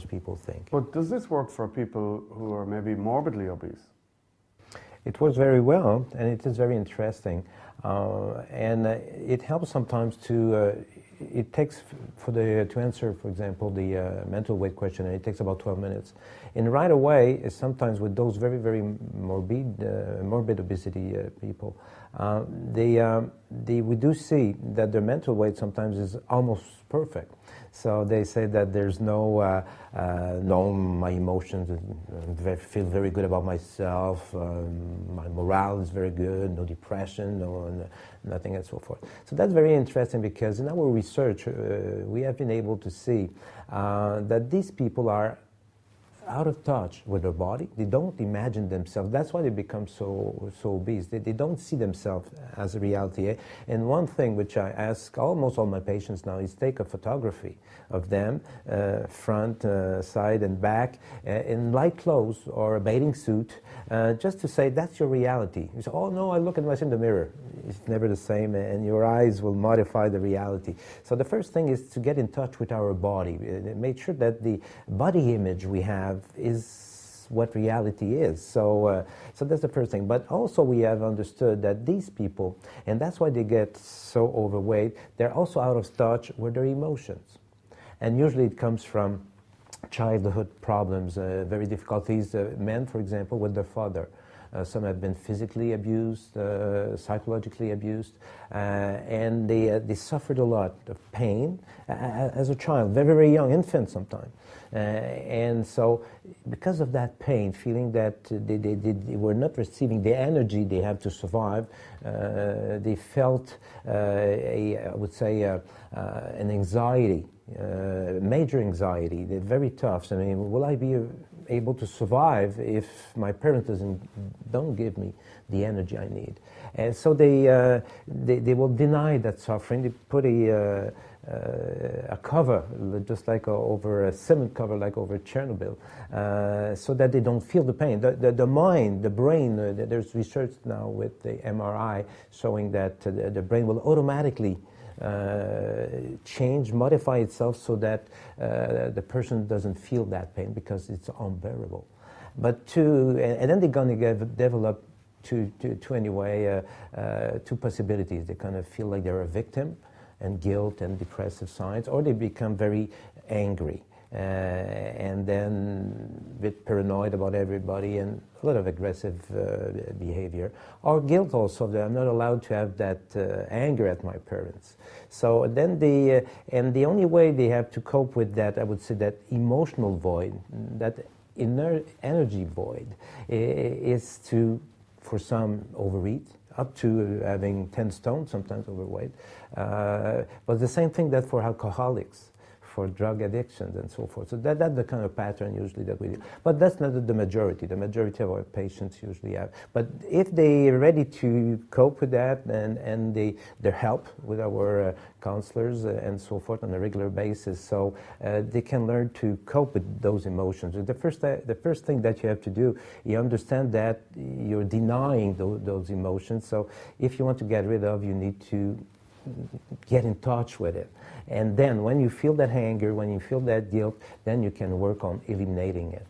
people think. But does this work for people who are maybe morbidly obese? It works very well, and it is very interesting. It helps sometimes to, it takes, to answer, for example, the mental weight question, it takes about 12 minutes. And right away, sometimes with those very, very morbid obesity people, we do see that their mental weight sometimes is almost perfect. So they say that there's no my emotions, I feel very good about myself, my morale is very good, no depression, nothing and so forth. So that's very interesting because in our research, we have been able to see that these people are out of touch with their body. They don't imagine themselves. That's why they become so obese. They don't see themselves as a reality. And one thing which I ask almost all my patients now is take a photography of them, front, side, and back, in light clothes or a bathing suit, just to say that's your reality. You say, oh no, I look at myself in the mirror. It's never the same, and your eyes will modify the reality. So the first thing is to get in touch with our body. Make sure that the body image we have is what reality is. So that's the first thing. But also we have understood that these people, and that's why they get so overweight, they're also out of touch with their emotions. And usually it comes from childhood problems, very difficulties, men, for example, with their father. Some have been physically abused, psychologically abused, and they suffered a lot of pain as a child, very, very young, infant sometimes. And so because of that pain, feeling that they were not receiving the energy they have to survive, they felt, I would say, an anxiety, major anxiety. They're very tough. I mean, will I be able to survive if my parents don't give me the energy I need? And so they will deny that suffering. They put a cover, just like over a cement cover, like over Chernobyl, so that they don't feel the pain. The mind, the brain, there's research now with the MRI showing that the brain will automatically change, modify itself so that the person doesn't feel that pain because it's unbearable. But and then they're going to develop two possibilities. They kind of feel like they're a victim and guilt and depressive signs, or they become very angry and then a bit paranoid about everybody and a lot of aggressive behavior, or guilt also that I'm not allowed to have that anger at my parents. So then the only way they have to cope with that, I would say, that emotional void, that inner energy void, is to, for some, overeat, up to having 10 stone, sometimes overweight. But the same thing that for alcoholics, for drug addictions and so forth. So that's the kind of pattern usually that we do. But that's not the majority. The majority of our patients usually have. But if they're ready to cope with that and their help with our counselors and so forth on a regular basis, so they can learn to cope with those emotions. The first thing that you have to do, you understand that you're denying those emotions. So if you want to get rid of, you need to get in touch with it. And then when you feel that anger, when you feel that guilt, then you can work on eliminating it.